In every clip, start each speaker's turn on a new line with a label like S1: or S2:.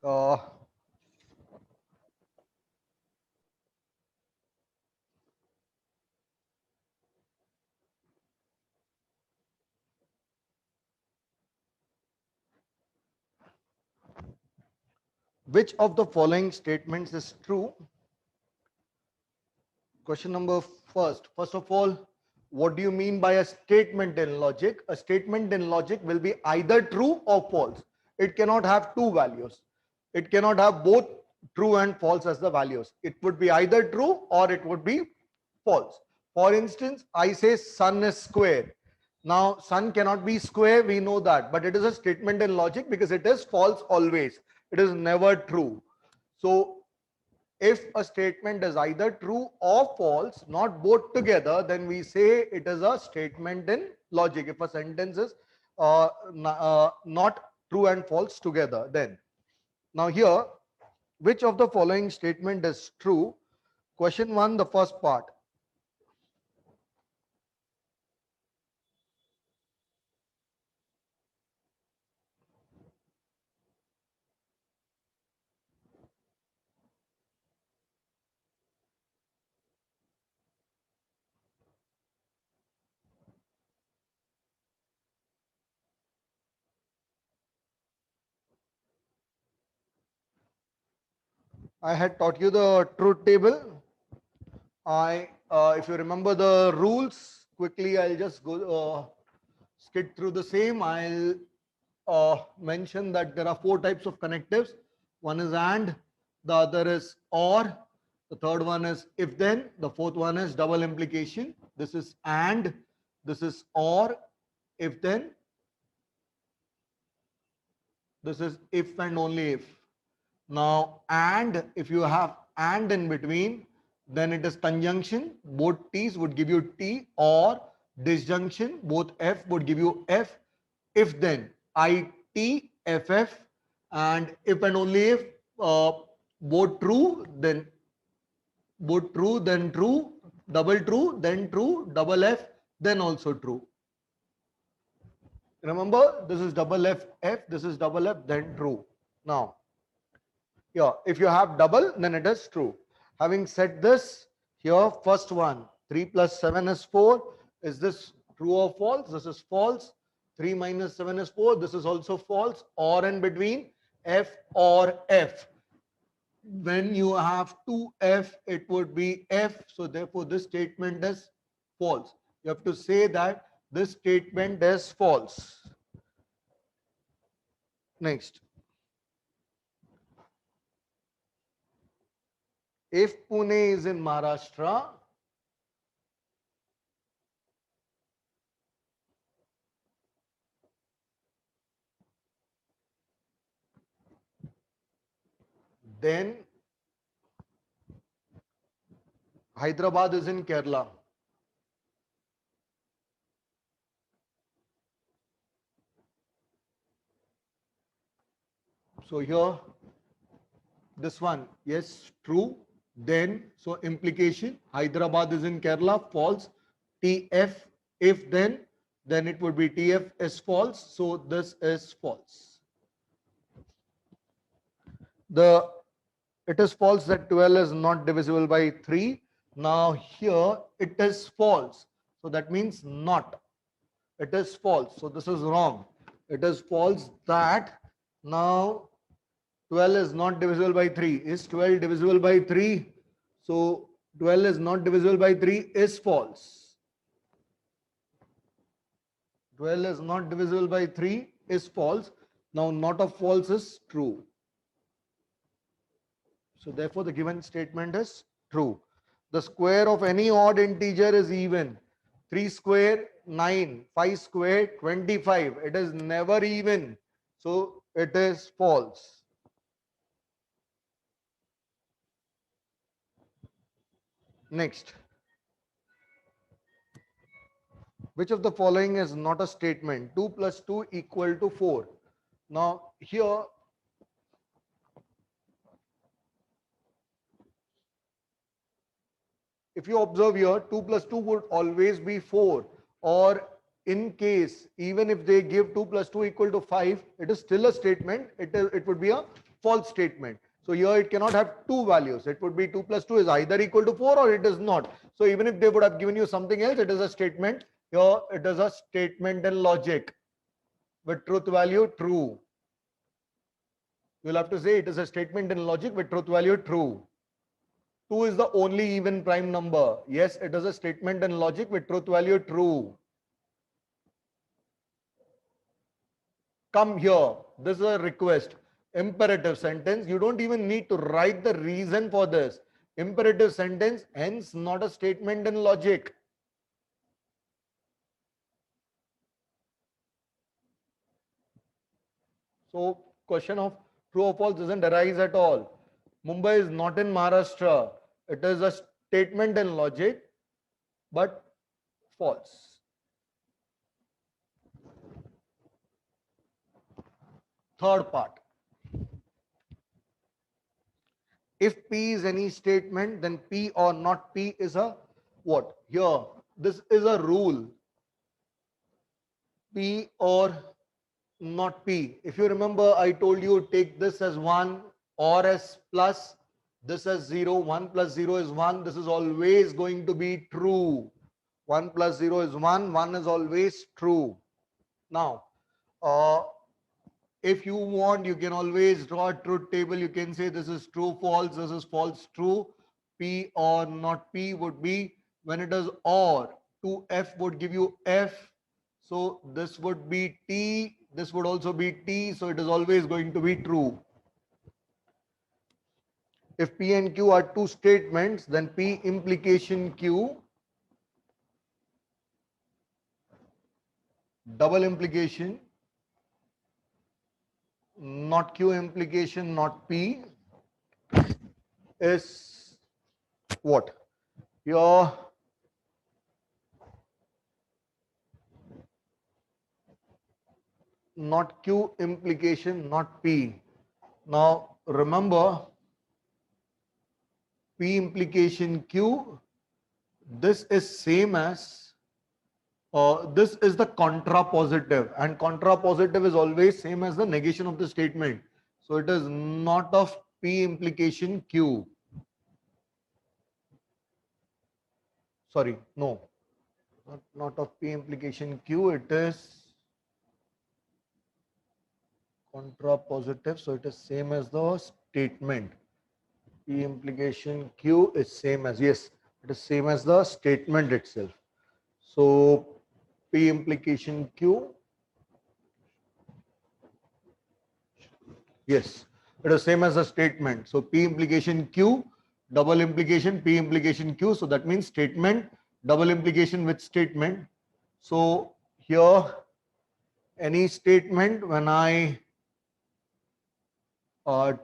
S1: Uh, which of the following statements is true? Question number first. First of all, what do you mean by a statement in logic? A statement in logic will be either true or false. It cannot have two values. It cannot have both true and false as the values. It would be either true or it would be false. For instance, I say sun is square. Now, sun cannot be square, we know that, but it is a statement in logic because it is false always. It is never true. So, if a statement is either true or false, not both together, then we say it is a statement in logic. If a sentence is not true and false together, then. Now here, which of the following statement is true? Question 1, the first part. I had taught you the truth table. If you remember the rules, quickly I'll just go skid through the same. I'll mention that there are four types of connectives. One is and, the other is or, the third one is if then, the fourth one is double implication. This is and, this is or, if then, this is if and only if. Now, and if you have and in between, then it is conjunction. Both T's would give you T, or disjunction. Both F would give you F. If then, IT, FF, and if and only if both true, then both true, then true, double true, then true, double F, then also true. Remember, this is double F, F, this is double F, then true. Now, yeah, if you have double, then it is true. Having said this, here first one, 3 plus 7 is 4. Is this true or false? This is false. 3 minus 7 is 4. This is also false. Or in between, F or F. When you have 2F, it would be F. So therefore, this statement is false. You have to say that this statement is false. Next. If Pune is in Maharashtra, then Hyderabad is in Kerala. So here, this one, yes, true. Then, so implication, Hyderabad is in Kerala, false. TF, if then it would be TF is false. So this is false. It is false that 12 is not divisible by 3. Now here it is false. So that means not. It is false. So this is wrong. It is false that now 12 is not divisible by 3. Is 12 divisible by 3? So 12 is not divisible by 3 is false. 12 is not divisible by 3 is false. Now not of false is true. So therefore the given statement is true. The square of any odd integer is even. 3 square 9, 5 square 25. It is never even. So it is false. Next. Which of the following is not a statement? 2 plus 2 equal to 4. Now here, if you observe here, 2 plus 2 would always be 4. Or in case, even if they give 2 plus 2 equal to 5, it is still a statement. It would be a false statement. So here it cannot have two values. It would be 2 plus 2 is either equal to 4 or it is not. So even if they would have given you something else, it is a statement. Here it is a statement in logic with truth value true. You'll have to say it is a statement in logic with truth value true. 2 is the only even prime number. Yes, it is a statement in logic with truth value true. Come here. This is a request. Imperative sentence. You don't even need to write the reason for this. Imperative sentence, hence not a statement in logic. So question of true or false doesn't arise at all. Mumbai is not in Maharashtra. It is a statement in logic, but false. Third part. If P is any statement, then P or not P is a what? Here, this is a rule. P or not P. If you remember, I told you take this as 1 or as plus, this as 0. 1 plus 0 is 1. This is always going to be true. 1 plus 0 is 1. 1 is always true. Now, if you want, you can always draw a truth table. You can say this is true, false, this is false, true. P or not P would be when it is or. 2F would give you F. So this would be T. This would also be T. So it is always going to be true. If P and Q are two statements, then P implication Q, double implication, not Q implication, not P, is what? Your not Q implication, not P. Now remember, P implication Q, this is same as, this is the contrapositive, and contrapositive is always same as the negation of the statement. So it is not of P implication Q. Sorry, no, not of P implication Q, it is contrapositive, so it is same as the statement. P implication Q is same as, yes, it is same as the statement itself. So P implication Q, yes, it is same as the statement. So P implication Q, double implication, P implication Q. So that means statement, double implication with statement. So here, any statement, when I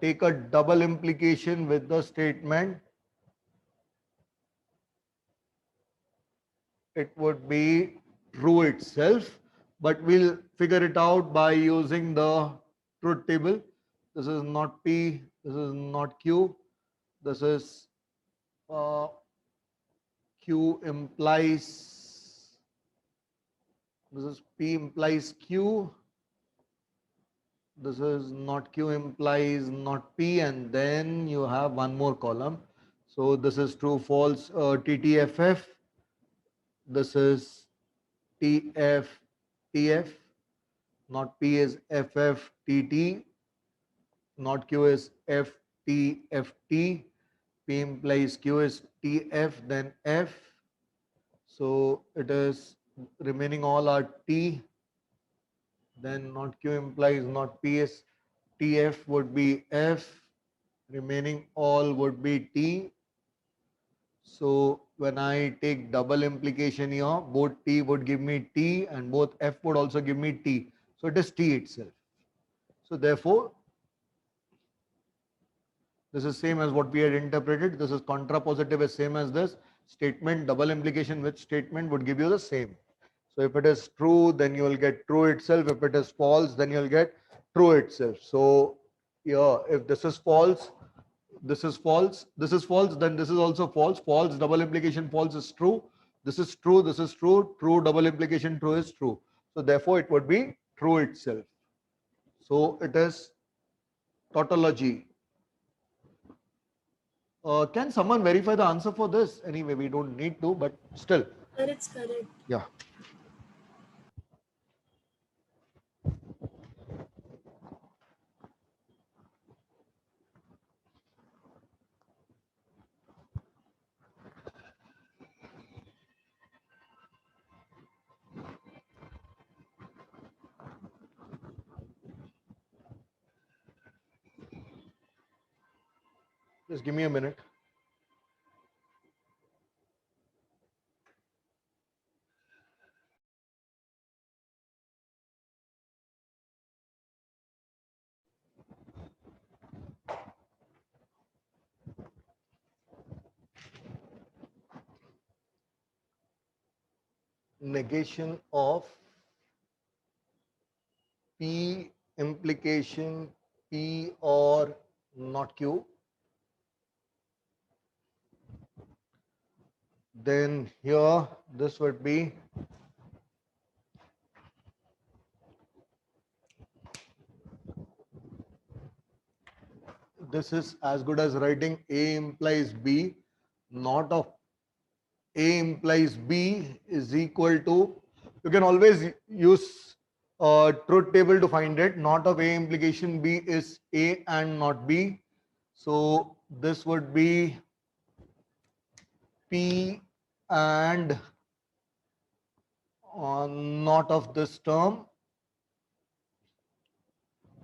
S1: take a double implication with the statement, it would be true itself, but we'll figure it out by using the truth table. This is not P, this is not Q, this is Q implies, this is P implies Q, this is not Q implies not P, and then you have one more column. So this is true, false, TTFF, this is TF, TF, not P is FF, TT, not Q is FT, FT, P implies Q is TF, then F. So it is remaining all are T, then not Q implies not P is TF would be F, remaining all would be T. So when I take double implication here, both T would give me T and both F would also give me T. So it is T itself. So therefore, this is same as what we had interpreted. This is contrapositive is same as this. Statement, double implication with statement would give you the same. So if it is true, then you will get true itself. If it is false, then you will get true itself. So yeah, if this is false, this is false, this is false, then this is also false. False, double implication false is true. This is true, this is true. True, double implication true is true. So therefore it would be true itself. So it is Tautology. Can someone verify the answer for this? Anyway, we don't need to, but still.
S2: Sir, it's correct.
S1: Yeah. Just give me a minute. Negation of P implication P or not Q. Then here this would be this is as good as writing A implies B, not of A implies B is equal to, you can always use truth table to find it. Not of A implication B is A and not B. So this would be P and not of this term.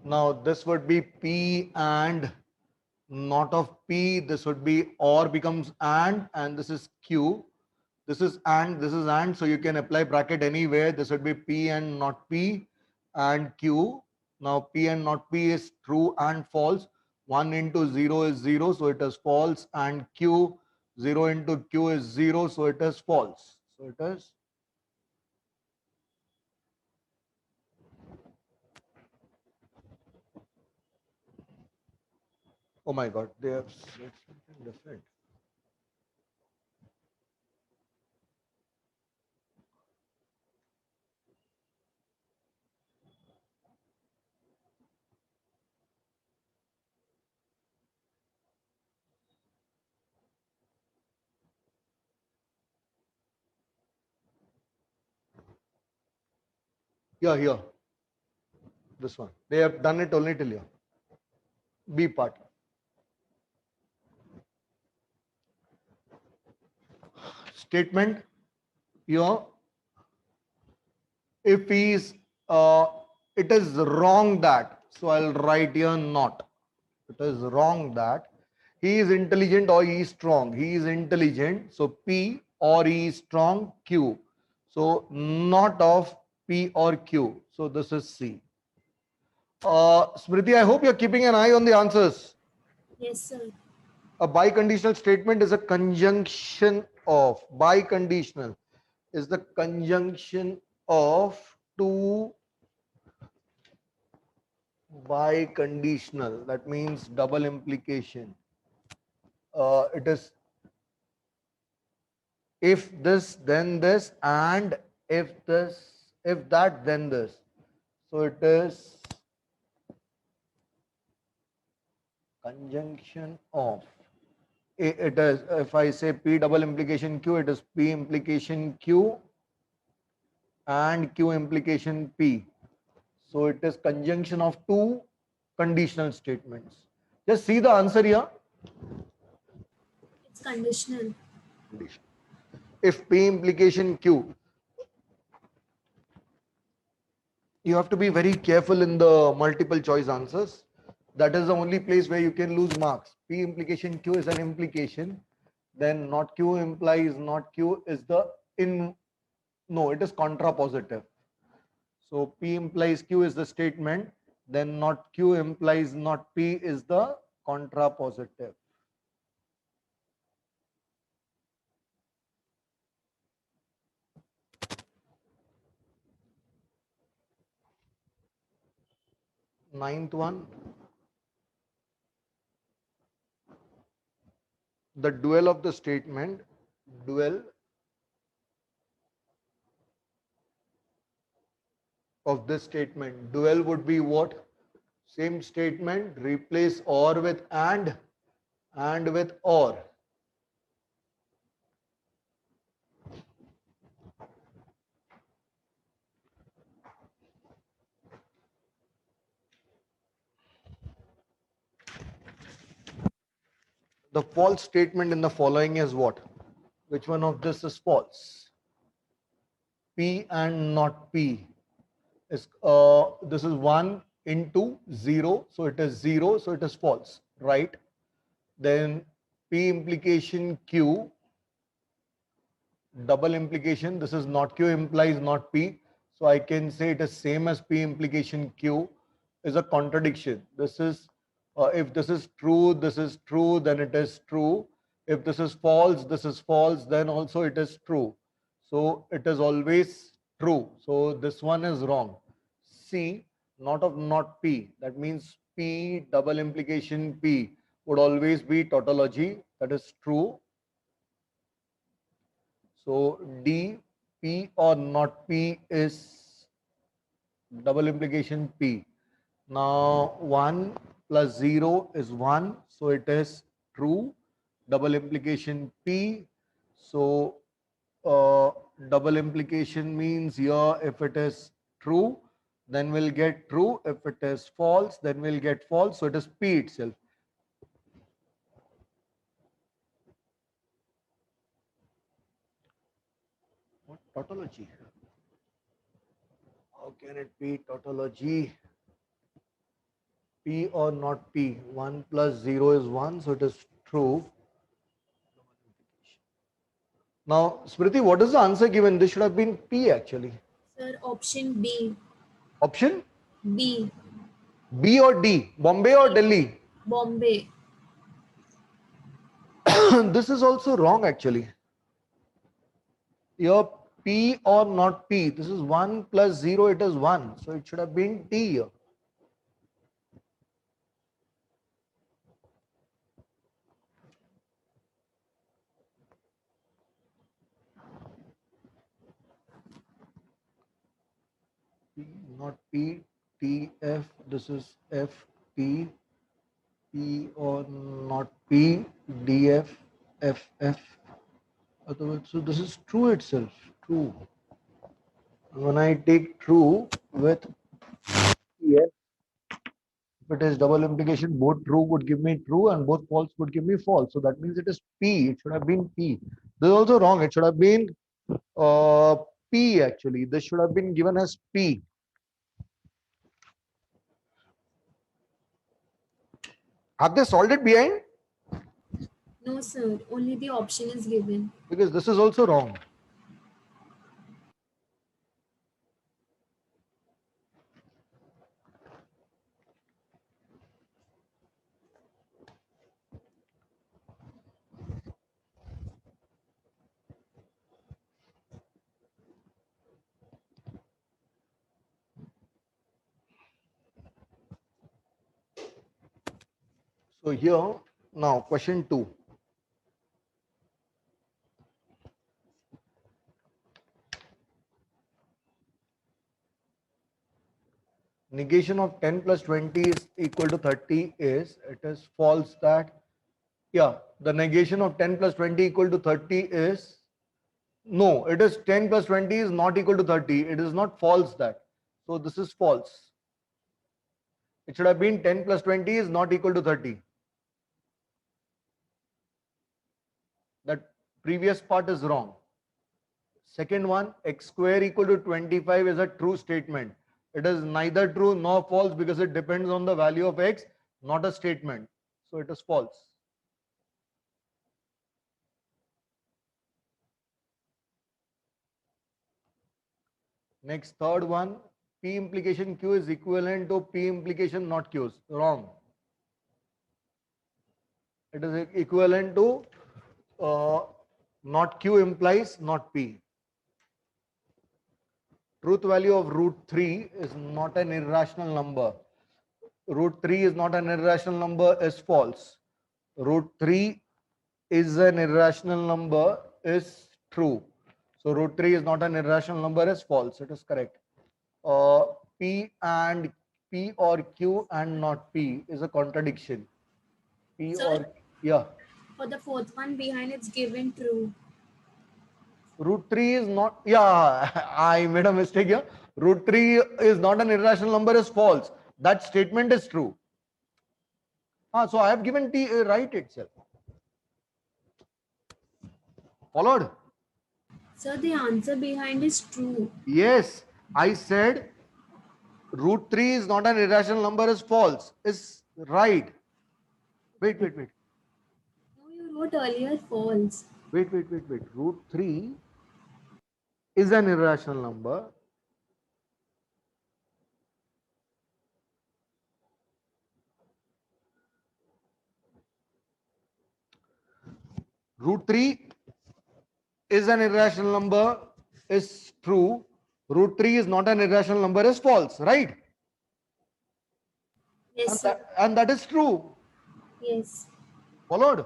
S1: Now this would be P and not of P. This would be or becomes and this is Q. This is and, this is and. So you can apply bracket anywhere. This would be P and not P and Q. Now P and not P is true and false. 1 into 0 is 0, so it is false. And Q, 0 into Q is 0, so it is false. So it is oh my god, they have said something different. Yeah, here. This one. They have done it only till here. B part. Statement here. If he is, it is wrong that. So I'll write here not. It is wrong that he is intelligent or he is strong. He is intelligent. So P or he is strong Q. So not of P or Q. So this is C. Smriti, I hope you're keeping an eye on the answers.
S2: Yes, sir.
S1: A biconditional statement is a conjunction of, biconditional is the conjunction of two biconditional. That means double implication. It is if this, then this, and if this, if that, then this. So it is conjunction of. It is, if I say P double implication Q, it is P implication Q and Q implication P. So it is conjunction of two conditional statements. Just see the answer here.
S2: It's conditional.
S1: If P implication Q, you have to be very careful in the multiple choice answers. That is the only place where you can lose marks. P implication Q is an implication. Then not Q implies not Q is the in, no, it is contrapositive. So P implies Q is the statement. Then not Q implies not P is the contrapositive. Ninth one, the dual of the statement, dual of this statement. Dual would be what? Same statement, replace or with and with or. The false statement in the following is what? Which one of this is false? P and not P. Is this is 1 into 0, so it is 0, so it is false, right? Then P implication Q, double implication, this is not Q implies not P, so I can say it is same as P implication Q, is a contradiction. This is if this is true, then it is true. If this is false, then also it is true. So it is always true. So this one is wrong. C, not P. That means P double implication P would always be tautology. That is true. So D, P or not P is double implication P. Now 1 plus 0 is 1, so it is true. Double implication P. So double implication means here if it is true, then we'll get true. If it is false, then we'll get false. So it is P itself. What tautology? How can it be tautology? P or not P? 1 plus 0 is 1, so it is true. Now, Smriti, what is the answer given? This should have been P actually.
S2: Sir, option B.
S1: Option
S2: B.
S1: B or D? Bombay or Delhi?
S2: Bombay.
S1: This is also wrong actually. Here P or not P. This is 1 plus 0, it is 1. So it should have been D here. P, not P, T, F. This is F, T, P or not P, D, F, F, F. Otherwise, so this is true itself. True. When I take true with yes, if it is double implication, both true would give me true and both false would give me false. So that means it is P. It should have been P. This is also wrong. It should have been P actually. This should have been given as P. Have they solved it behind?
S2: No, sir. Only the option is given.
S1: Because this is also wrong. So here, now question 2. Negation of 10 plus 20 is equal to 30 is, it is false that, yeah, the negation of 10 plus 20 equal to 30 is, no, it is 10 plus 20 is not equal to 30. It is not false that. So this is false. It should have been 10 plus 20 is not equal to 30. That previous part is wrong. Second one, x square equal to 25 is a true statement. It is neither true nor false because it depends on the value of x, not a statement. So it is false. Next, third one, P implication Q is equivalent to P implication not Q's. Wrong. It is equivalent to not Q implies not P. Truth value of root 3 is not an irrational number. Root 3 is not an irrational number is false. Root 3 is an irrational number is true. So root 3 is not an irrational number is false. It is correct. P and P or Q and not P is a contradiction. P
S2: Sir?
S1: or, yeah.
S2: For the fourth one behind, it's given true.
S1: Root 3 is not, yeah, I made a mistake here. Root 3 is not an irrational number is false. That statement is true. So I have given T right itself. Followed?
S2: Sir, the answer behind is true.
S1: Yes, I said root 3 is not an irrational number is false. Is right. Wait.
S2: No, you wrote earlier false.
S1: Wait. Root 3 is an irrational number. Root 3 is an irrational number is true. Root 3 is not an irrational number is false, right?
S2: Yes, sir.
S1: And that is true.
S2: Yes.
S1: Followed?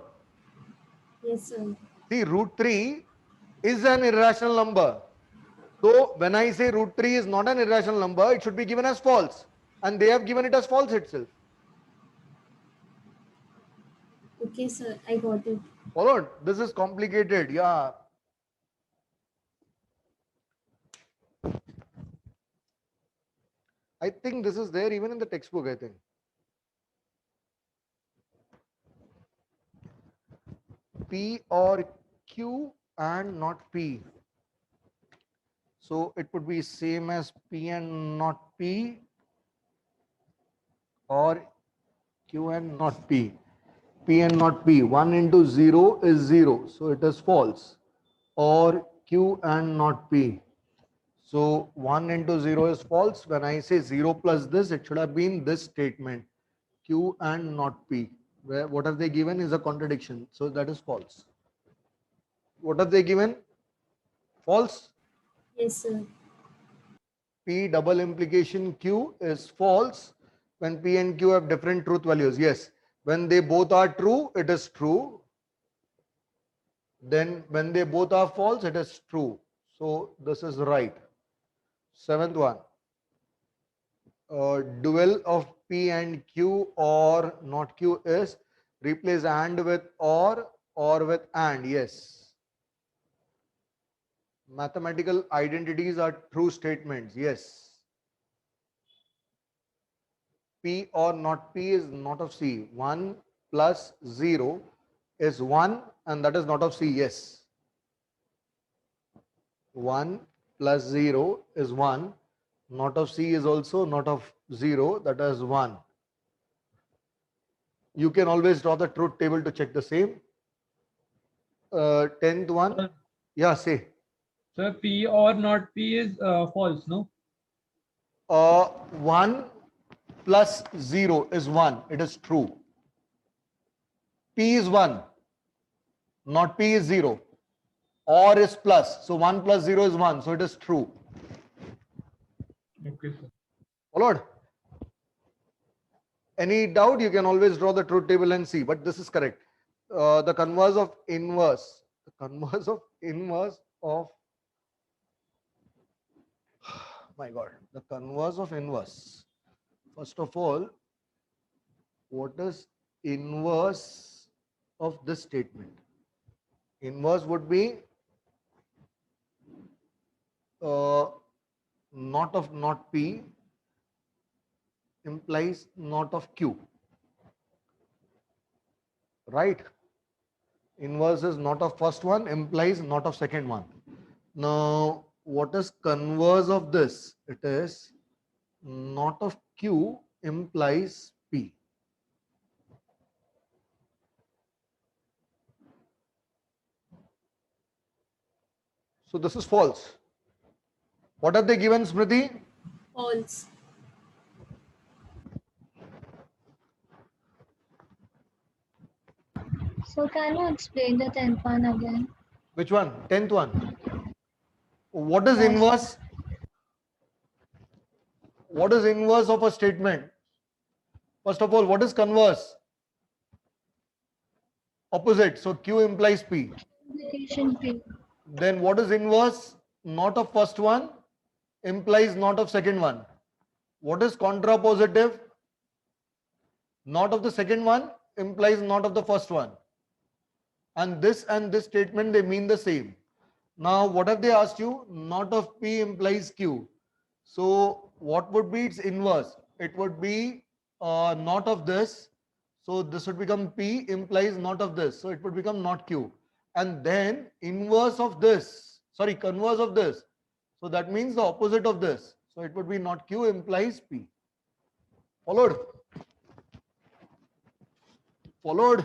S2: Yes, sir.
S1: See, root 3 is an irrational number. So when I say root 3 is not an irrational number, it should be given as false. And they have given it as false itself.
S2: Okay, sir. I got it.
S1: Followed? This is complicated. Yeah. I think this is there even in the textbook, I think. P or Q and not P. So it would be same as P and not P or Q and not P. P and not P. 1 into 0 is 0. So it is false. Or Q and not P. So 1 into 0 is false. When I say 0 plus this, it should have been this statement. Q and not P. Where what have they given is a contradiction. So that is false. What have they given? False.
S2: Yes, sir.
S1: P double implication Q is false when P and Q have different truth values. Yes. When they both are true, it is true. Then when they both are false, it is true. So this is right. Seventh one. Dual of P and Q or not Q is replace and with or with and. Yes. Mathematical identities are true statements. Yes. P or not P is not of C. 1 plus 0 is 1 and that is not of C. Yes. 1 plus 0 is 1. Not of C is also not of 0. That is 1. You can always draw the truth table to check the same. 10th one.
S3: Sir,
S1: Yeah, say.
S3: sir, P or not P is false, no?
S1: 1 plus 0 is 1. It is true. P is 1. Not P is 0. Or is plus. So 1 plus 0 is 1. So it is true.
S3: Okay, sir.
S1: Followed? Any doubt? You can always draw the truth table and see. But this is correct. The converse of inverse. The converse of inverse of my God. The converse of inverse. First of all, what is inverse of this statement? Inverse would be not of not P implies not of Q. Right? Inverse is not of first one implies not of second one. Now, what is converse of this? It is not of Q implies P. So this is false. What have they given, Smriti?
S2: False.
S4: So can you explain the 10th one again?
S1: Which one? 10th one. What is
S4: Yes.
S1: inverse? What is inverse of a statement? First of all, what is converse? Opposite. So Q implies P.
S4: Implication P.
S1: Then what is inverse? Not of first one implies not of second one. What is contrapositive? Not of the second one implies not of the first one. And this statement, they mean the same. Now, what have they asked you? Not of P implies Q. So, what would be its inverse? It would be not of this. So, this would become P implies not of this. So, it would become not Q. And then inverse of this, sorry, converse of this. So, that means the opposite of this. So, it would be not Q implies P. Followed? Followed?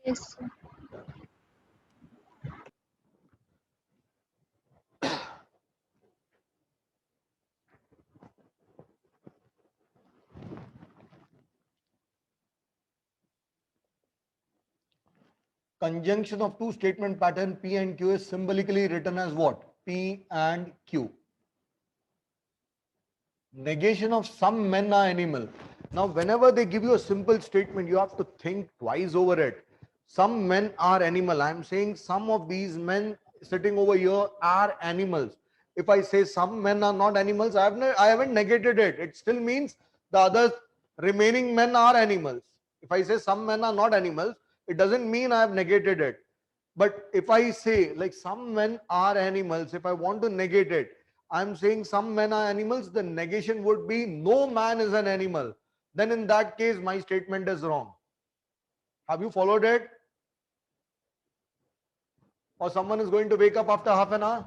S4: Yes, sir.
S1: Conjunction of two statement pattern P and Q is symbolically written as what? P and Q. Negation of some men are animal. Now, whenever they give you a simple statement, you have to think twice over it. Some men are animal. I am saying some of these men sitting over here are animals. If I say some men are not animals, I haven't negated it. It still means the other remaining men are animals. If I say some men are not animals, it doesn't mean I have negated it. But if I say like some men are animals, if I want to negate it, I'm saying some men are animals, the negation would be no man is an animal. Then in that case, my statement is wrong. Have you followed it? Or someone is going to wake up after half an hour?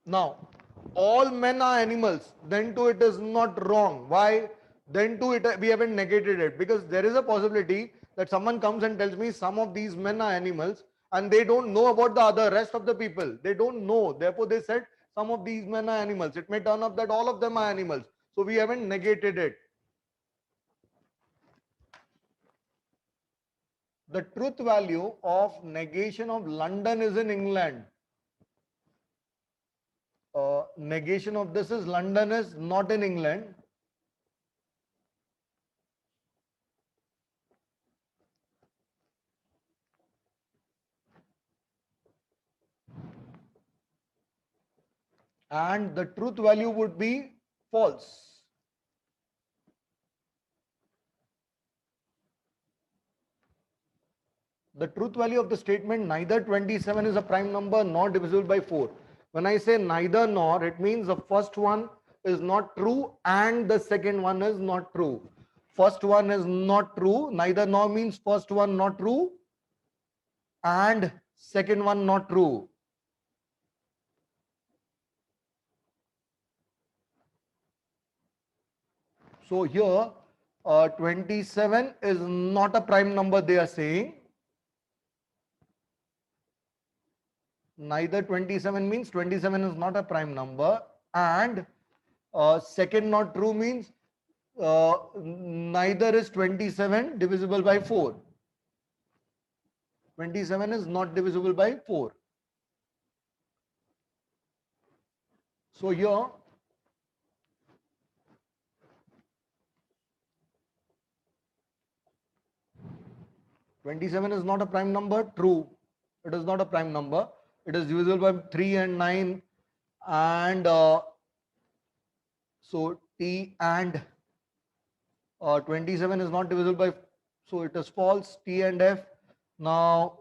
S1: Now, all men are animals, then too it is not wrong. Why? Then too we haven't negated it, because there is a possibility that someone comes and tells me some of these men are animals and they don't know about the other rest of the people. They don't know. Therefore, they said some of these men are animals. It may turn up that all of them are animals. So we haven't negated it. The truth value of negation of London is in England. Negation of this is London is not in England. And the truth value would be false. The truth value of the statement neither 27 is a prime number nor divisible by 4. When I say neither nor, it means the first one is not true and the second one is not true. First one is not true. Neither nor means first one not true and second one not true. So here 27 is not a prime number, they are saying. Neither 27 means 27 is not a prime number, and second not true means neither is 27 divisible by 4. 27 is not divisible by 4. So here 27 is not a prime number. True, it is not a prime number. It is divisible by 3 and 9, and so T and 27 is not divisible by, so it is false. T and F. Now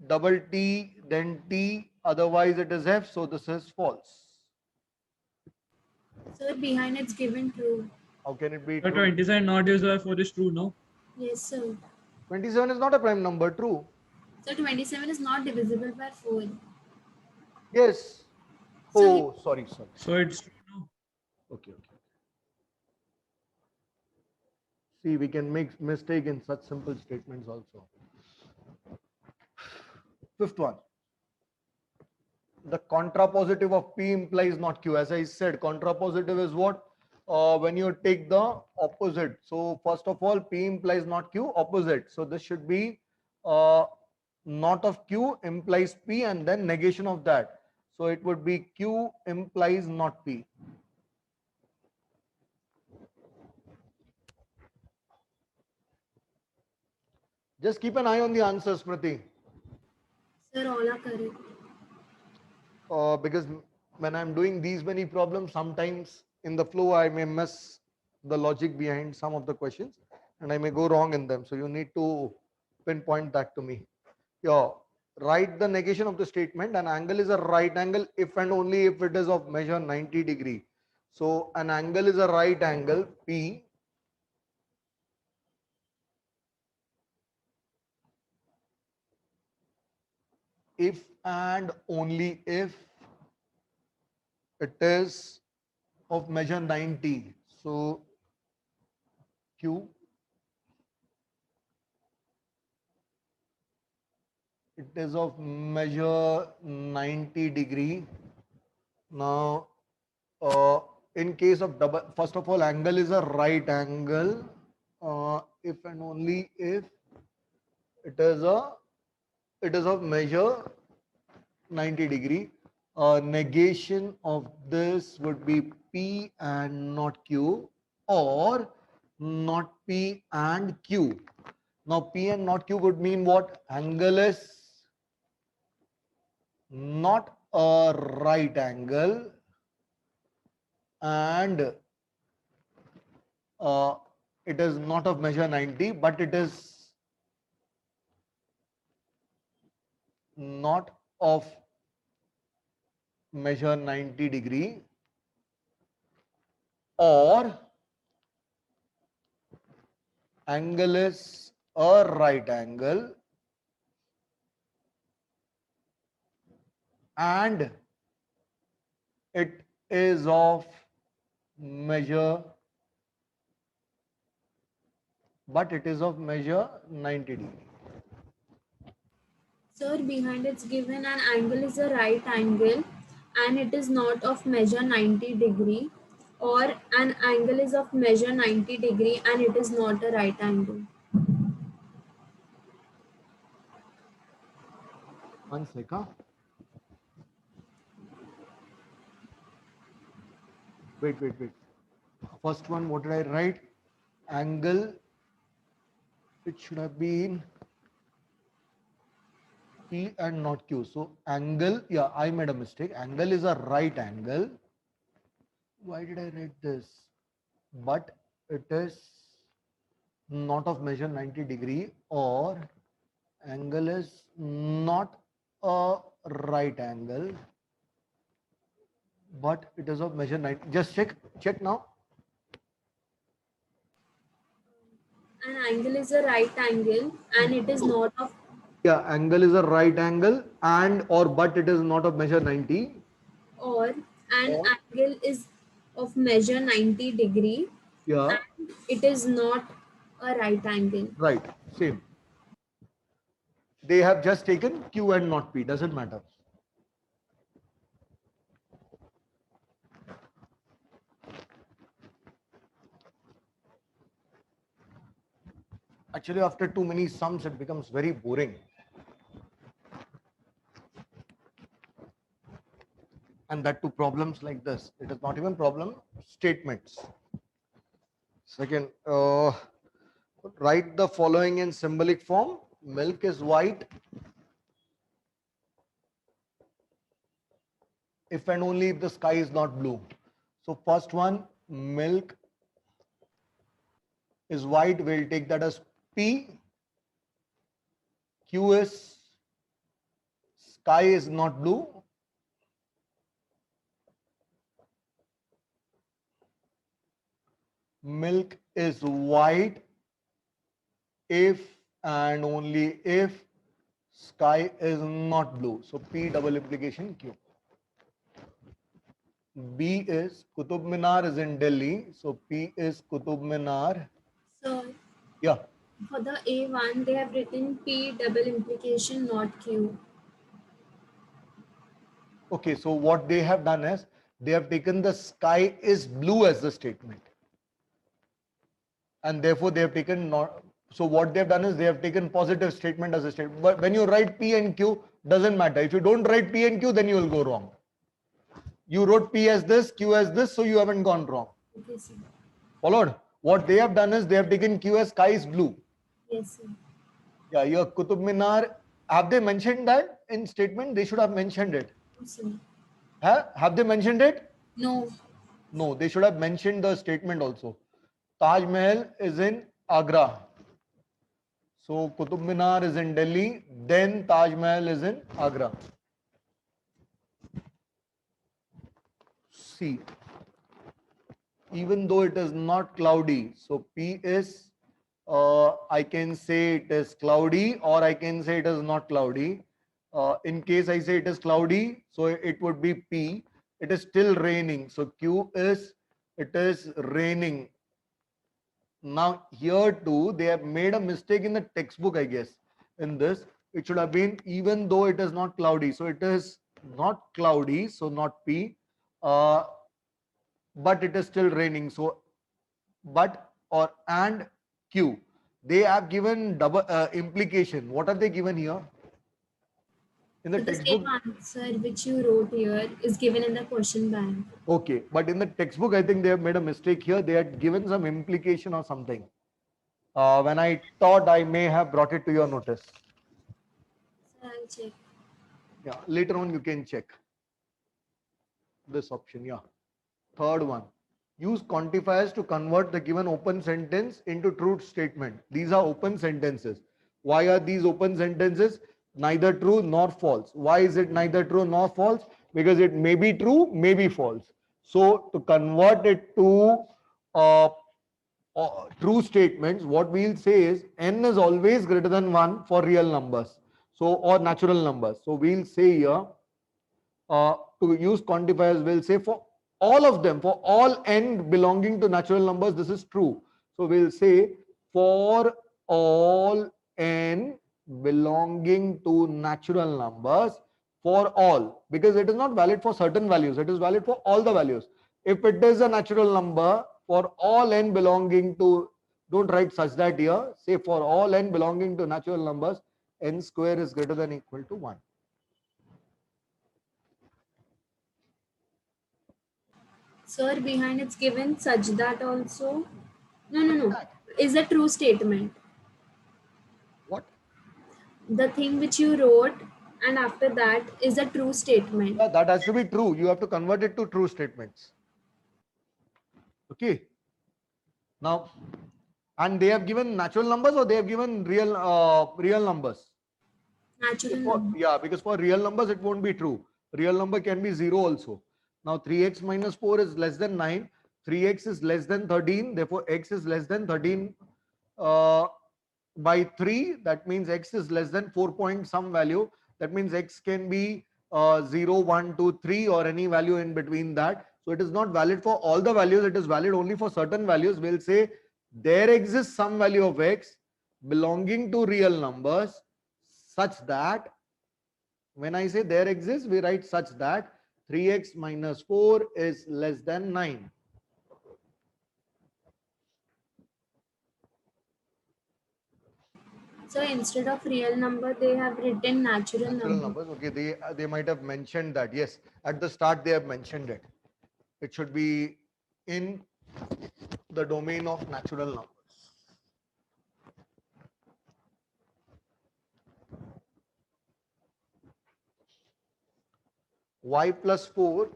S1: double T, then T, otherwise it is F, so this is false.
S2: Sir, behind it's given true.
S1: How can it be
S3: So
S1: true?
S3: 27 not divisible by 4 is true, no?
S2: Yes, sir.
S1: 27 is not a prime number. True.
S2: So 27 is not divisible by 4.
S1: Yes.
S2: So
S1: Oh, sorry.
S3: So it's true, no?
S1: Okay. See, we can make mistake in such simple statements also. Fifth one. The contrapositive of P implies not Q. As I said, contrapositive is what? When you take the opposite. So first of all, P implies not Q, opposite. So this should be not of Q implies P and then negation of that. So it would be Q implies not P. Just keep an eye on the answers, Smriti.
S2: Sir, all are correct.
S1: Because when I'm doing these many problems, sometimes in the flow, I may miss the logic behind some of the questions and I may go wrong in them. So you need to pinpoint that to me. Yeah, write the negation of the statement. An angle is a right angle if and only if it is of measure 90 degree. So an angle is a right angle P if and only if it is of measure 90. So Q, it is of measure 90 degree. Now, in case of double, first of all, angle is a right angle if and only if it is a it is of measure 90 degree. Negation of this would be P and not Q, or not P and Q. Now P and not Q would mean what? Angle is not a right angle and uh, it is not of measure 90, but it is not of measure 90 degree, or angle is a right angle and it is of measure, but it is of measure 90 degree.
S2: Sir, behind it's given an angle is a right angle and it is not of measure 90 degree, or an angle is of measure 90 degree and it is not a right angle.
S1: One second. Wait. First one, what did I write? Angle, it should have been P and not Q. So angle, yeah, I made a mistake. Angle is a right angle. Why did I write this? But it is not of measure 90 degree, or angle is not a right angle, but it is of measure 90. Just check now.
S2: An angle is a right angle and it is not of,
S1: Yeah, angle is a right angle and or but it is not of measure 90.
S2: or an
S1: Or
S2: angle is of measure 90 degree
S1: yeah,
S2: and it is not a right angle.
S1: right, same. They have just taken Q and not P, doesn't matter. Actually, after too many sums, it becomes very boring. And that to problems like this. It is not even problem, statements. Second, write the following in symbolic form. Milk is white if and only if the sky is not blue. So first one, milk is white. We'll take that as P. Q is sky is not blue. Milk is white if and only if sky is not blue. So P double implication Q. B is Qutub Minar is in Delhi. So P is Qutub Minar.
S2: So
S1: Yeah.
S2: for the A1 they have written P double implication not Q.
S1: Okay. So what they have done is they have taken the sky is blue as the statement. And therefore they have taken not. So what they have done is they have taken positive statement as a statement. But when you write P and Q, doesn't matter. If you don't write P and Q, then you will go wrong. You wrote P as this, Q as this, so you haven't gone wrong.
S2: Okay, sir.
S1: Followed? What they have done is they have taken Q as sky is blue.
S2: Yes, sir.
S1: Yeah, your Qutub Minar, have they mentioned that in statement, they should have mentioned it.
S2: So,
S1: Have they mentioned it?
S2: no.
S1: No, they should have mentioned the statement also. Taj Mahal is in Agra. So Qutub Minar is in Delhi, then Taj Mahal is in Agra. C. Even though it is not cloudy, so P is, I can say it is cloudy or I can say it is not cloudy. In case I say it is cloudy, so it would be P. It is still raining. So Q is, it is raining. Now here too, they have made a mistake in the textbook, I guess. In this, it should have been even though it is not cloudy. So it is not cloudy, so not P. But it is still raining. So but or and Q. They have given double implication. What are they given here? In the
S2: So the same
S1: textbook,
S2: answer which you wrote here is given in the question bank.
S1: okay. But in the textbook, I think they have made a mistake here. They had given some implication or something. When I taught, I may have brought it to your notice.
S2: So I'll check.
S1: Yeah, later on you can check this option. Yeah. Third one. Use quantifiers to convert the given open sentence into true statement. These are open sentences. Why are these open sentences? Neither true nor false. Why is it neither true nor false? Because it may be true, may be false. So to convert it to uh, true statements, what we'll say is n is always greater than 1 for real numbers. So or natural numbers. So we'll say here to use quantifiers, we'll say for all of them, for all n belonging to natural numbers, this is true. So we'll say for all n belonging to natural numbers, for all, because it is not valid for certain values, it is valid for all the values. If it is a natural number, for all n belonging to, don't write such that here, say for all n belonging to natural numbers, n square is greater than equal to 1.
S2: Sir, behind it's given such that also. No. Is a true statement.
S1: What?
S2: The thing which you wrote and after that is a true statement.
S1: Yeah, that has to be true. You have to convert it to true statements. Okay. Now, and they have given natural numbers or they have given real numbers.
S2: Natural
S1: For,
S2: number.
S1: yeah, because for real numbers it won't be true. Real number can be 0 also. Now 3x minus 4 is less than 9. 3x is less than 13. Therefore, x is less than 13 by 3. That means x is less than 4 point some value. That means x can be 0, 1, 2, 3 or any value in between that. So it is not valid for all the values. It is valid only for certain values. We'll say there exists some value of x belonging to real numbers such that, when I say there exists, we write such that 3x minus 4 is less than 9.
S2: So instead of real number, they have written natural
S1: Natural
S2: number.
S1: numbers, okay, they might have mentioned that. Yes, at the start they have mentioned it. It should be in the domain of natural numbers. Y plus 4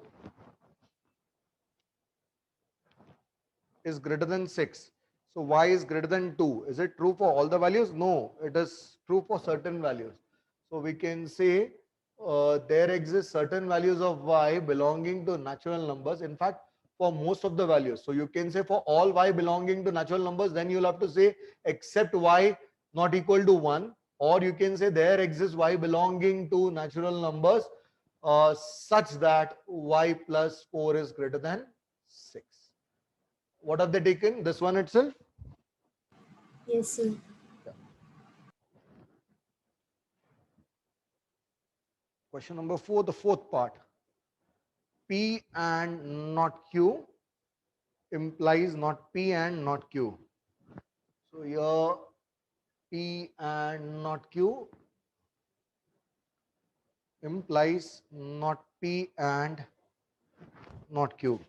S1: is greater than 6. So y is greater than 2. Is it true for all the values? No, it is true for certain values. So we can say there exist certain values of y belonging to natural numbers. In fact, for most of the values. So you can say for all y belonging to natural numbers, then you'll have to say except y not equal to 1. Or you can say there exists y belonging to natural numbers such that y plus 4 is greater than 6. What have they taken? This one itself?
S2: Yes, sir.
S1: Question number 4, the fourth part. P and not Q implies not P and not Q. So here P and not Q implies not P and not Q.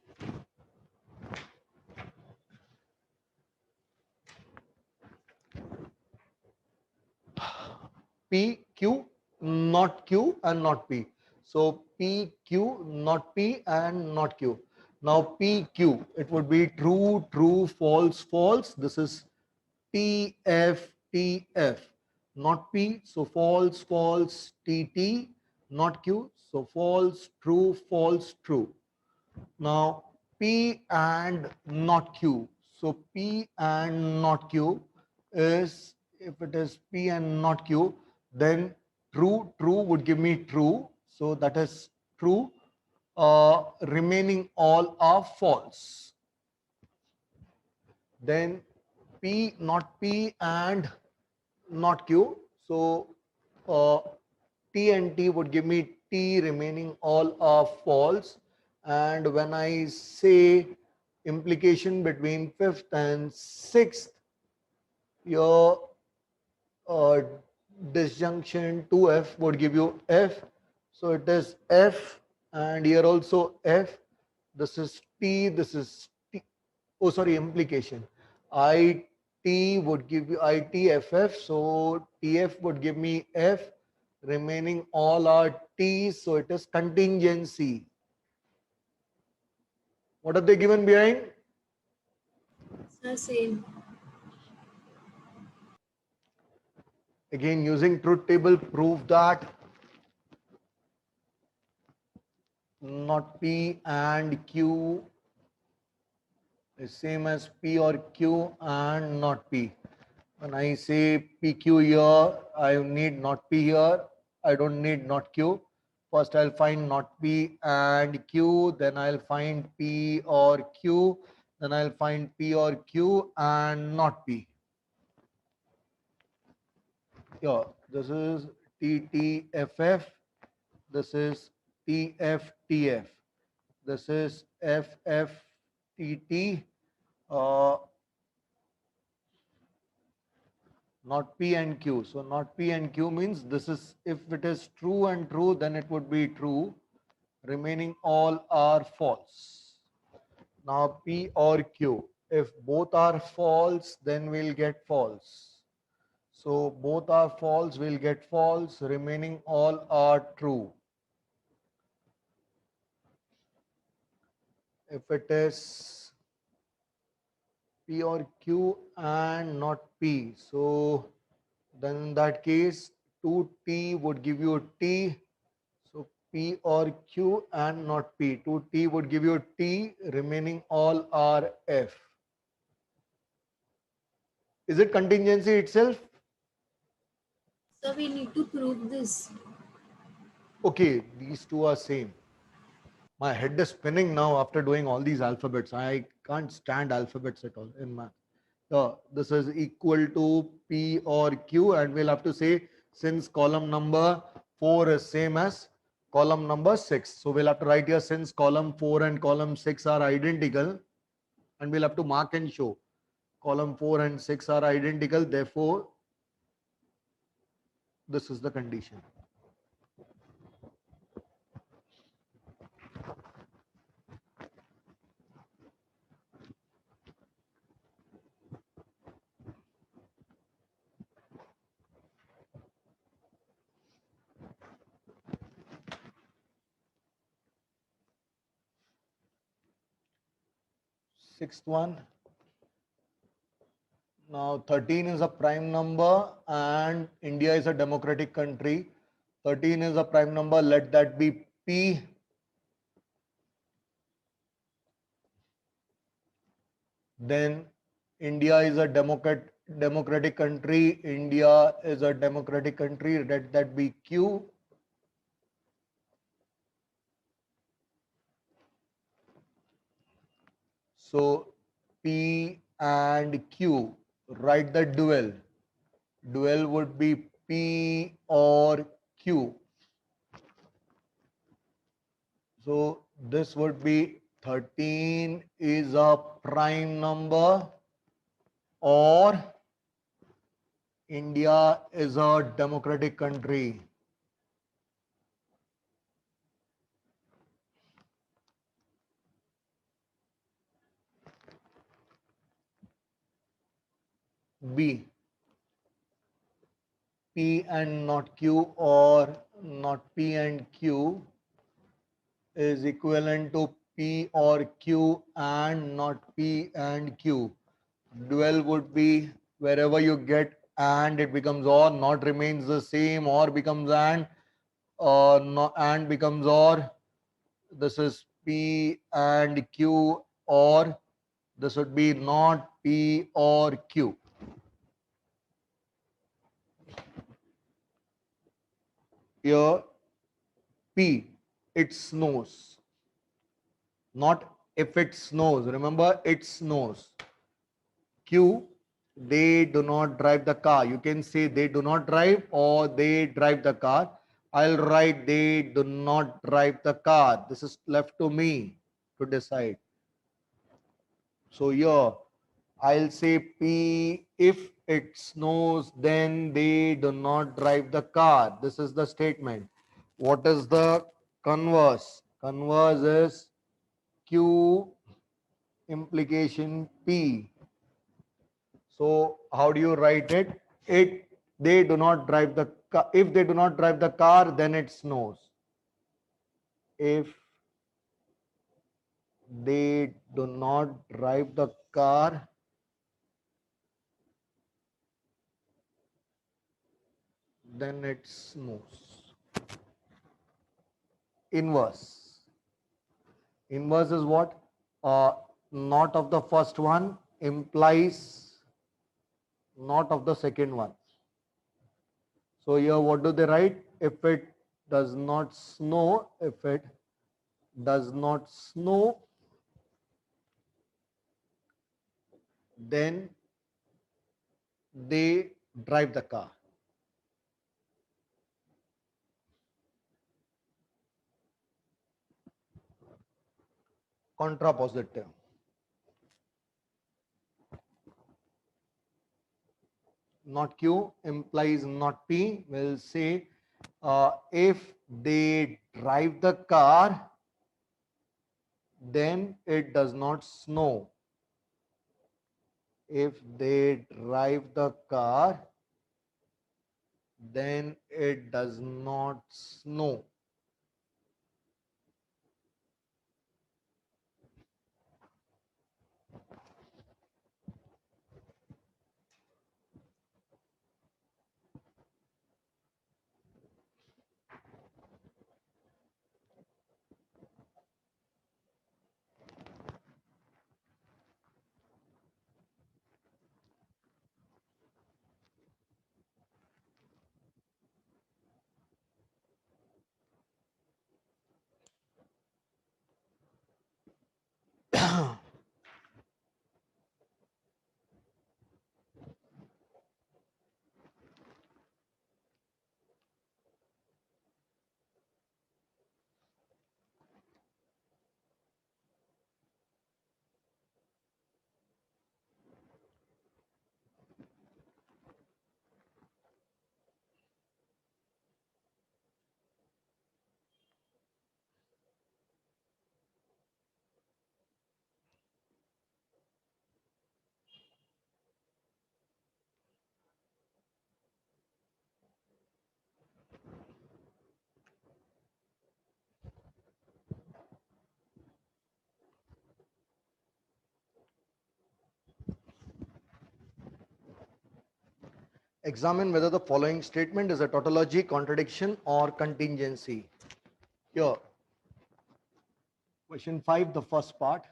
S1: P, Q, not Q and not P. So PQ, not P and not Q. Now PQ, it would be true, true, false, false. This is TF, TF, not P. So false, false, TT, not Q. So false, true, false, true. Now P and not Q. So P and not Q is, if it is P and not Q, then true, true would give me true. So that is true. Remaining all are false. Then P, not P and not Q. So uh, T and T would give me T, remaining all are false. And when I say implication between fifth and sixth, your uh, disjunction 2F would give you F. So it is F, and here also F. This is T, this is T. Oh, sorry, implication. IT would give you ITFF. So TF would give me F. Remaining all are T. So it is contingency. What are they given behind?
S2: Sir, same.
S1: Again, using truth table, prove that not P and Q is same as P or Q and not P. When I say PQ here, I need not P here. I don't need not Q. First, I'll find not P and Q. Then I'll find P or Q. Then I'll find P or Q and not P. Here, this is TTFF. This is TFTF. This is FFTT. Not P and Q. So not P and Q means this is, if it is true and true, then it would be true. Remaining all are false. Now P or Q. If both are false, then we'll get false. So both are false, we'll get false. Remaining all are true. If it is P or Q and not P, so then in that case 2T would give you T. So P or Q and not P. 2T would give you T. Remaining all are F. Is it contingency itself?
S2: So we need to prove this.
S1: Okay, these two are same. My head is spinning now after doing all these alphabets. I can't stand alphabets at all in math. So this is equal to P or Q, and we'll have to say since column number 4 is same as column number 6. So we'll have to write here since column 4 and column 6 are identical, and we'll have to mark and show column 4 and 6 are identical. Therefore, this is the condition. Sixth one. Now 13 is a prime number and India is a democratic country. 13 is a prime number. Let that be P. Then India is a democratic country. India is a democratic country. Let that be Q. So P and Q. Write the dual. Dual would be P or Q. So this would be 13 is a prime number or India is a democratic country. B. P and not Q or not P and Q is equivalent to P or Q and not P and Q. Dual would be wherever you get and it becomes or, not remains the same, or becomes and, not and becomes or. This is P and Q, or this would be not P or Q. Here P, it snows. Not if it snows. Remember, it snows. Q, they do not drive the car. You can say they do not drive or they drive the car. I'll write they do not drive the car. This is left to me to decide. So here I'll say P, if it snows, then they do not drive the car. This is the statement. What is the converse? Converse is Q implication P. So how do you write it? They do not drive the car. If they do not drive the car, then it snows. If they do not drive the car, then it snows. Inverse. Inverse is what? Not of the first one implies not of the second one. So here what do they write? If it does not snow, if it does not snow, then they drive the car. Contrapositive. Not Q implies not P. We'll say if they drive the car, then it does not snow. If they drive the car, then it does not snow. Examine whether the following statement is a tautology, contradiction, or contingency. Here, question 5, the first part.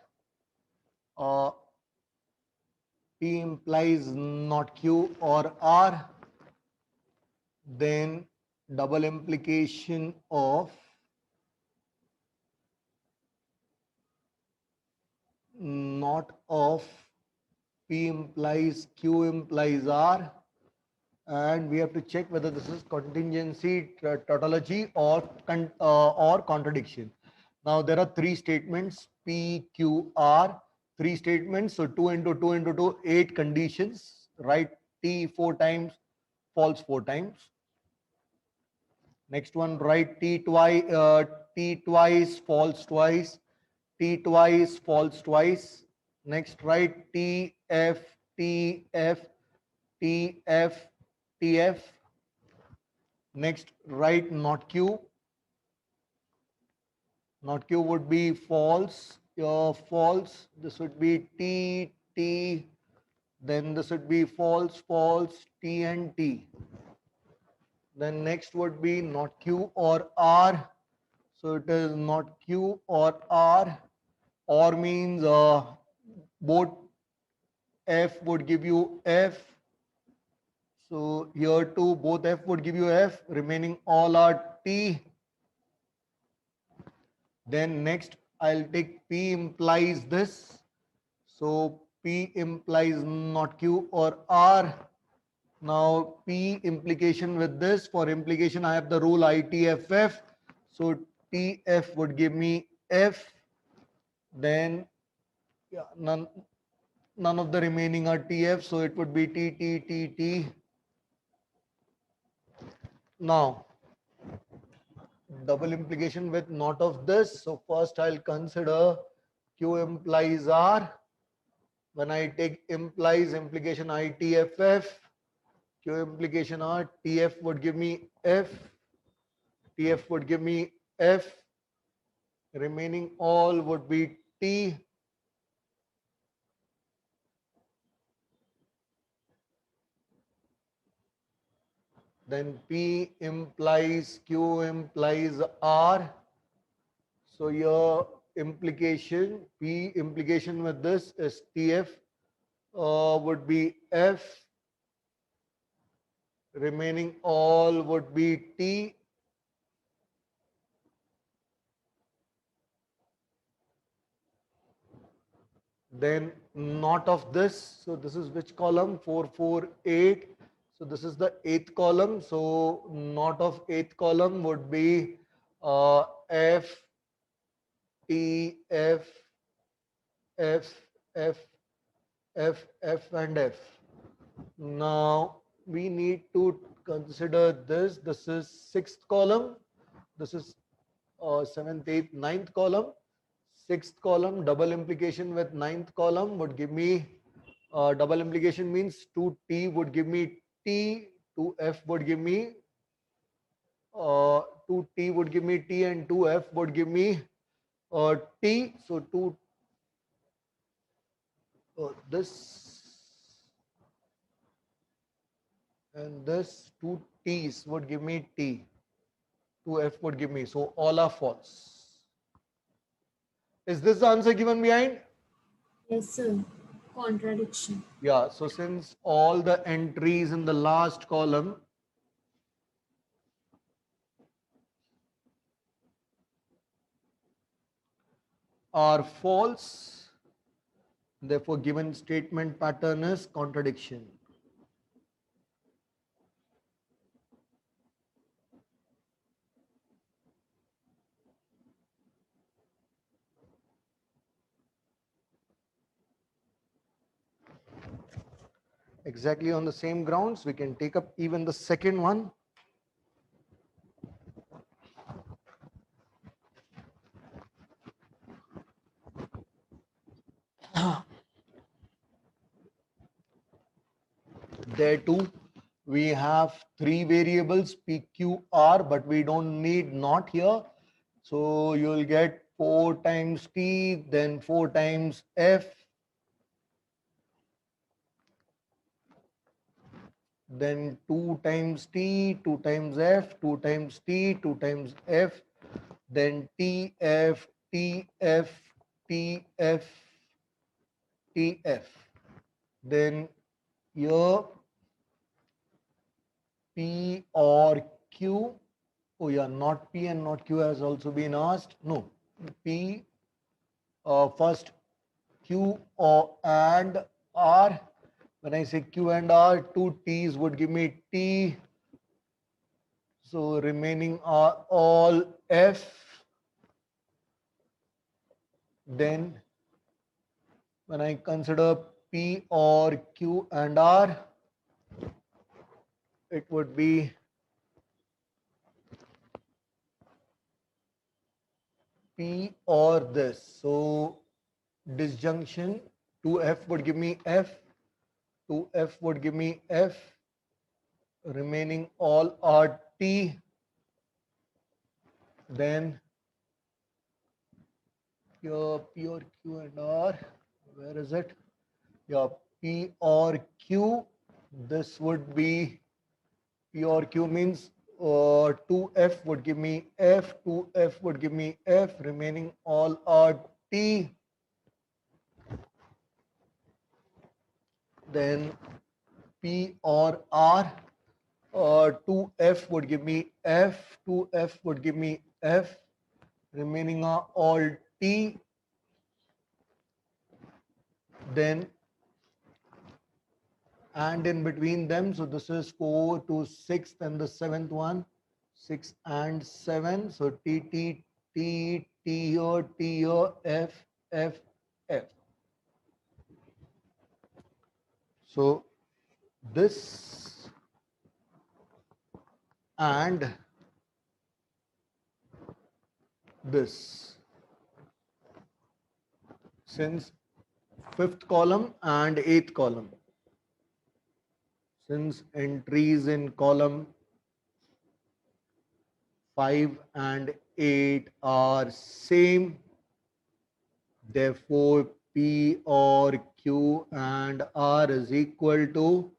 S1: P implies not Q or R, then double implication of not of P implies Q implies R, and we have to check whether this is contingency, tautology, or contradiction. Now there are three statements, P, Q, R, three statements. So 2 into 2 into 2, 8 conditions. Write T 4 times, false 4 times. Next one, write T twice, false twice. T twice, false twice. Next, write T F, T F, T F, T F. Next, write not Q. Not Q would be false. False. This would be T, T. Then this would be false, false, T and T. Then next would be not Q or R. So it is not Q or R. Or means both F would give you F. So here too, both F would give you F. Remaining all are T. Then next, I'll take P implies this. So P implies not Q or R. Now P implication with this. For implication, I have the rule ITFF. So TF would give me F. Then yeah, none of the remaining are TF. So it would be T, T, T, T. Now double implication with not of this. So first I'll consider Q implies R. When I take implies implication ITFF, Q implication R, TF would give me F, TF would give me F, remaining all would be T. Then P implies Q implies R. So your implication, P implication with this is TF would be F, remaining all would be T. Then not of this. So this is which column? 4, 4, 8. So this is the eighth column. So not of eighth column would be F, T, F, F, F, F, F and F. Now we need to consider this. This is sixth column. This is seventh, eighth, ninth column. Sixth column, double implication with ninth column would give me double implication means 2T would give me T, 2F would give me 2T would give me T and 2F would give me T. So this and this 2T's would give me T, 2F would give me. So all are false. Is this the answer given behind?
S2: Yes, sir. Contradiction.
S1: Yeah, so since all the entries in the last column are false, therefore given statement pattern is contradiction. Exactly on the same grounds, we can take up even the second one. There too, we have three variables P, Q, R, but we don't need not here. So you'll get 4 times T, then 4 times F, then 2 times T, 2 times F, 2 times T, 2 times F, then TF, TF, TF, TF. Then here P or Q. Oh yeah, not P and not Q has also been asked. No, P first Q or and R. When I say Q and R, two T's would give me T. So remaining are all F. Then when I consider P or Q and R, it would be P or this. So disjunction 2F would give me F, 2F would give me F, remaining all are T, then your P or Q and R, where is it? Your P or Q, this would be P or Q means 2F would give me F, 2F would give me F, remaining all are T. Then P or R, 2F would give me F, 2F would give me F, remaining are all T. Then and in between them, so this is 4 to 6 and the seventh one, 6 and 7, so T, T, T, T here, T here, F, F, F. So this and this, since fifth column and eighth column, since entries in column 5 and 8 are same, therefore P or Q and R is equal to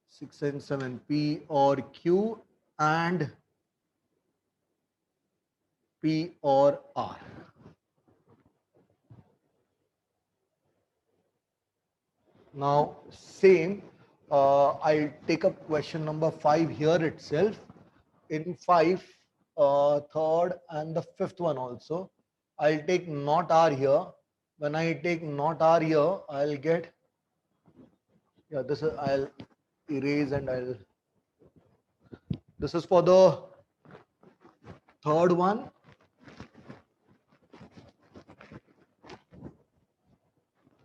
S1: 6 and 7, P or Q and P or R. Now same, I'll take up question number 5 here itself. In 5, third and the fifth one also, I'll take not R here. When I take not R here, I'll get, yeah, this is, I'll erase and I'll, this is for the third one.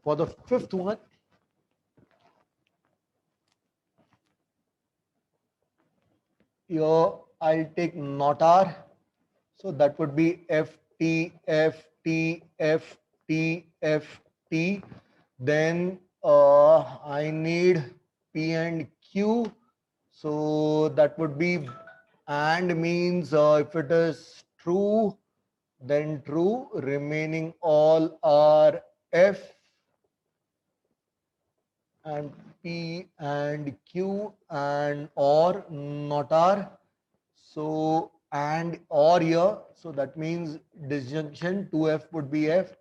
S1: For the fifth one, here I'll take not R. So that would be F, T, F, T, F, T, F, T. Then I need P and Q. So that would be and means if it is true, then true. Remaining all are F and P and Q and or not R. So and or here. So that means disjunction 2F would be F.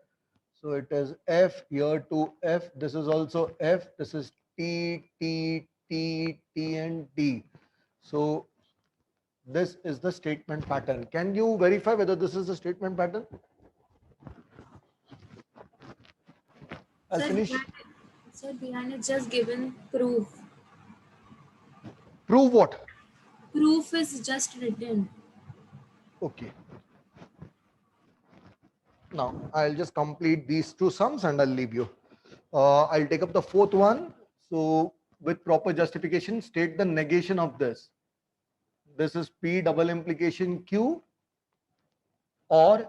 S1: So it is F here to F. This is also F. This is T, T, T, T and T. So this is the statement pattern. Can you verify whether this is the statement pattern? I'll
S2: Sir,
S1: finish.
S2: Sir, behind it's just given proof.
S1: Prove what?
S2: Proof is just written.
S1: Okay. Now I'll just complete these two sums and I'll leave you. I'll take up the fourth one. So with proper justification, state the negation of this. This is P double implication Q or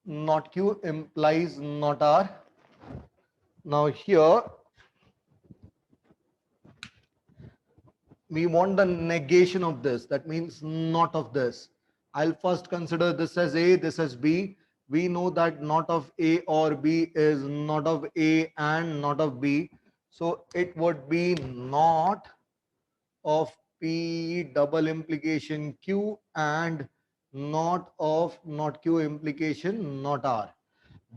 S1: not Q implies not R. Now here we want the negation of this. That means not of this. I'll first consider this as A, this as B. We know that not of A or B is not of A and not of B. So it would be not of P double implication Q and not of not Q implication not R.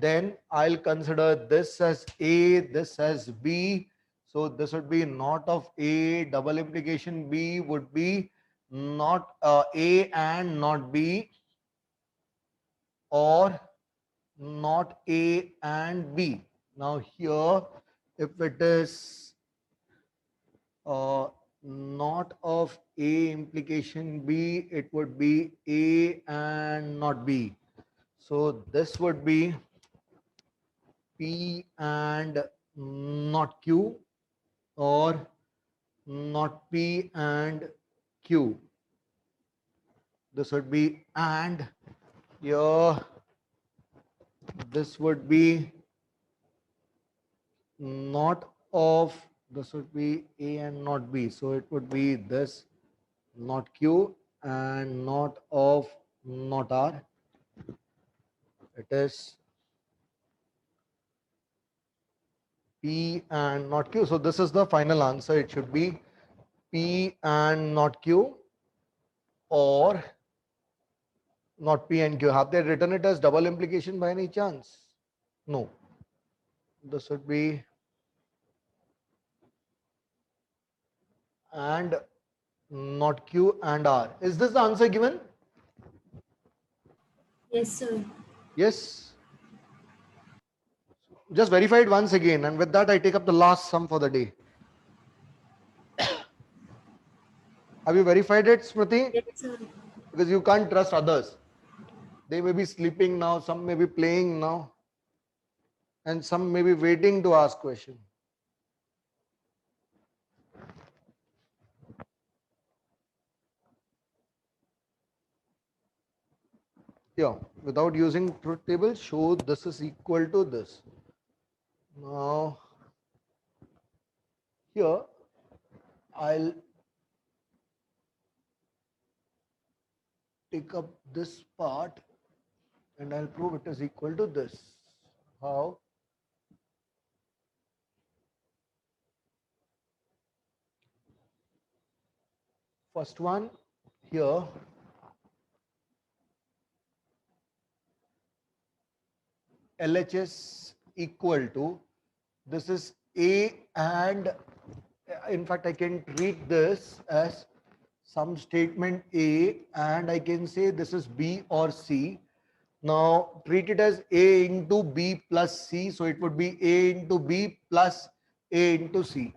S1: Then I'll consider this as A, this as B. So this would be not of A, double implication B would be not A and not B, or not A and B. Now here, if it is not of A implication B, it would be A and not B. So this would be P and not Q, or not P and Q. This would be and here, this would be not of this would be A and not B. So it would be this, not Q and not of not R. It is P and not Q. So this is the final answer. It should be P and not Q, or not P and Q. Have they written it as double implication by any chance? No. This would be and not Q and R. Is this the answer given?
S2: Yes, sir.
S1: Yes. Just verify it once again, and with that I take up the last sum for the day. Have you verified it, Smriti?
S2: Yes, sir.
S1: Because you can't trust others. They may be sleeping now, some may be playing now, and some may be waiting to ask question. Here, without using truth table, show this is equal to this. Now, here I'll take up this part and I'll prove it is equal to this. How? First one here, LHS equal to, this is A, and in fact I can treat this as some statement A, and I can say this is B or C. Now treat it as A into B plus C, so it would be A into B plus A into C.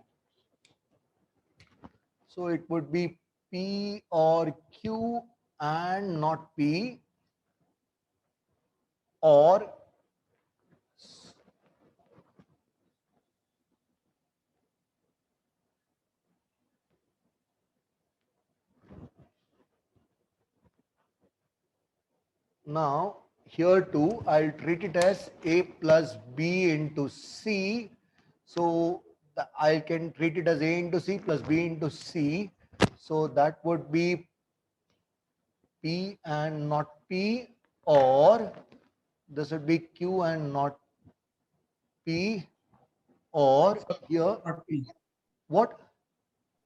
S1: So it would be P or Q and not P, or now here too I'll treat it as A plus B into C. So I can treat it as A into C plus B into C. So that would be P and not P, or this would be Q and not P, or here
S3: Not P.
S1: what?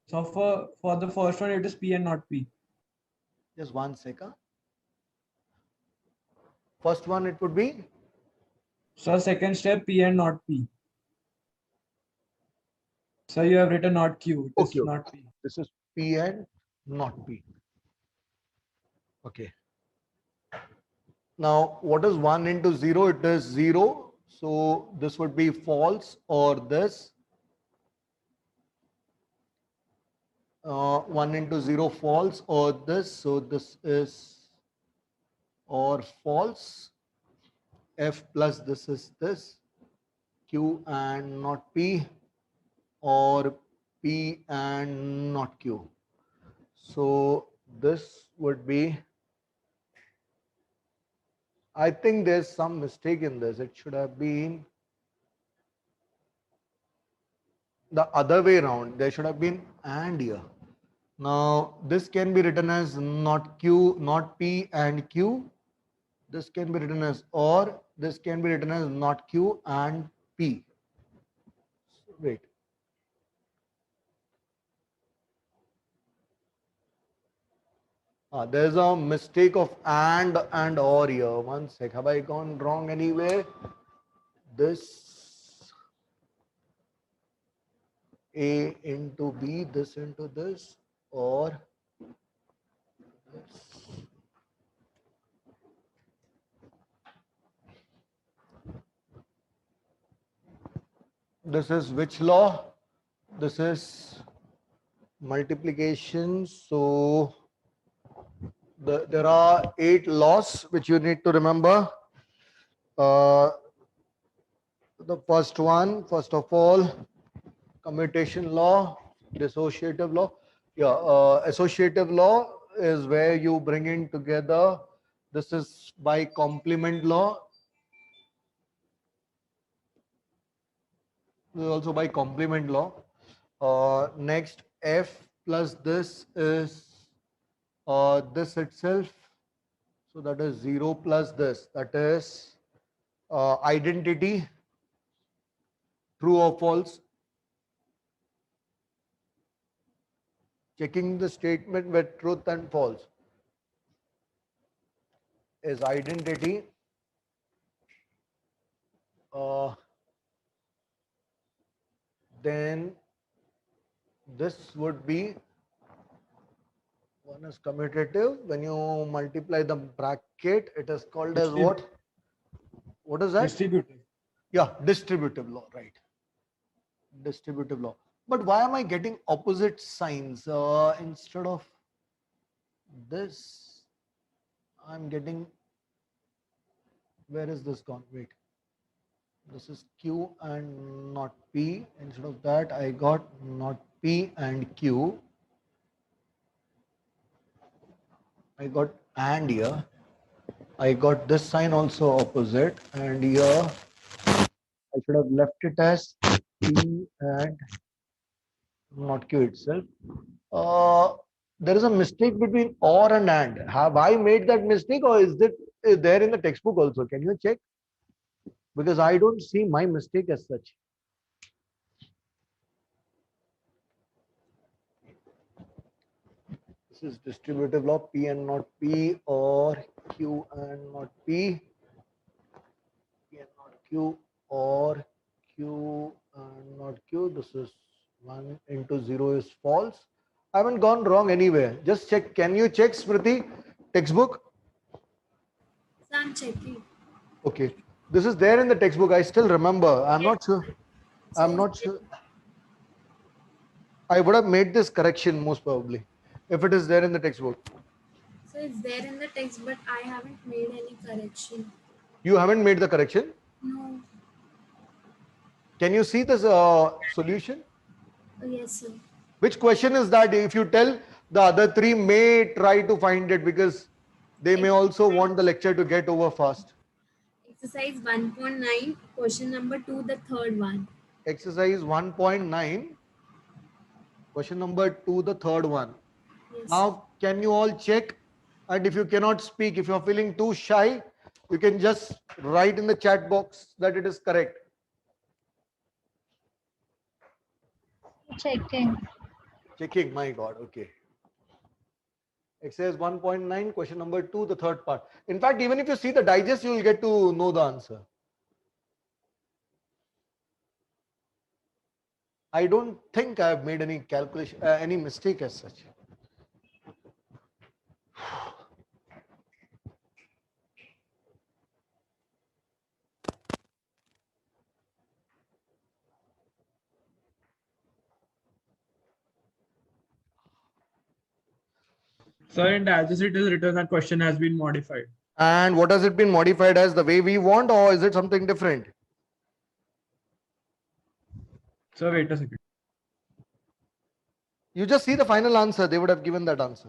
S3: So for the first one, it is P and not P.
S1: Just 1 second. First one it would be
S3: So second step, P and not P. So you have written not Q. It is
S1: okay.
S3: not P.
S1: This is P and not P. Okay. Now, what is 1 into 0? It is 0. So this would be false, or this. 1 into 0 false, or this. So this is or false. F plus this is this. Q and not P, or P and not Q. So this would be, I think there's some mistake in this. It should have been the other way around. There should have been and here. Now this can be written as not Q, not P and Q. This can be written as or. This can be written as not Q and P. Wait. There's a mistake of and or here. 1 sec. Have I gone wrong anywhere? This A into B, this into this, or this. This is which law? This is multiplication. So there are 8 laws which you need to remember. The first one, first of all, commutation law, dissociative law. Yeah, associative law is where you bring in together. This is by complement law. This is also by complement law. Next, f plus this is this itself. So that is 0 plus this. That is identity, true or false. Checking the statement with truth and false is identity. Then this would be one is commutative. When you multiply the bracket, it is called as what? What is that?
S3: Distributive.
S1: Yeah, distributive law, right? Distributive law. But why am I getting opposite signs instead of this? I'm getting, where is this gone? Wait, this is Q and not P. Instead of that, I got not P and Q. I got and here. I got this sign also opposite, and here I should have left it as P and not Q itself. There is a mistake between or and. Have I made that mistake, or is it there in the textbook also? Can you check? Because I don't see my mistake as such. This is distributive law, P and not P, or Q and not P, P and not Q, or Q and not Q. This is 1 into 0 is false. I haven't gone wrong anywhere. Just check. Can you check, Smriti, textbook?
S2: So I'm checking.
S1: Okay. This is there in the textbook. I still remember. I'm not sure. I'm not sure. I would have made this correction most probably if it is there in the textbook.
S2: So it's there in the text, but I haven't made any correction.
S1: You haven't made the correction.
S2: No.
S1: Can you see this solution?
S2: Yes, sir.
S1: Which question is that? If you tell, the other three may try to find it because they may also want the lecture to get over fast.
S2: Exercise 1.9, question number 2, the third one.
S1: Exercise 1.9, question number 2, the third one.
S2: Yes.
S1: Now, can you all check? And if you cannot speak, if you're feeling too shy, you can just write in the chat box that it is correct.
S4: Checking.
S1: Checking, my God, okay. Exercise 1.9, question number 2, the third part. In fact, even if you see the digest, you will get to know the answer. I don't think I have made any calculation, any mistake as such.
S3: Sir, in digest it is written that question has been modified.
S1: And what has it been modified as, the way we want, or is it something different?
S3: Sir, wait a second.
S1: You just see the final answer. They would have given that answer.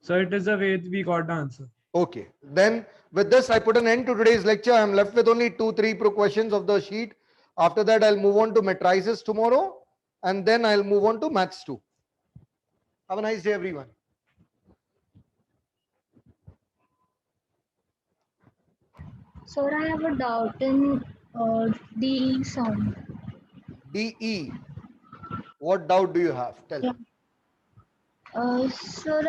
S3: Sir, it is the way we got the answer.
S1: Okay. Then with this, I put an end to today's lecture. I'm left with only 2-3 pro questions of the sheet. After that, I'll move on to matrices tomorrow. And then I'll move on to maths 2. Have a nice day, everyone.
S4: So I have a doubt in DE sum.
S1: DE. What doubt do you have? Tell.
S4: So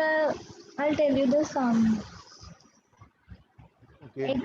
S4: I'll tell you the sum.
S1: Okay.
S4: X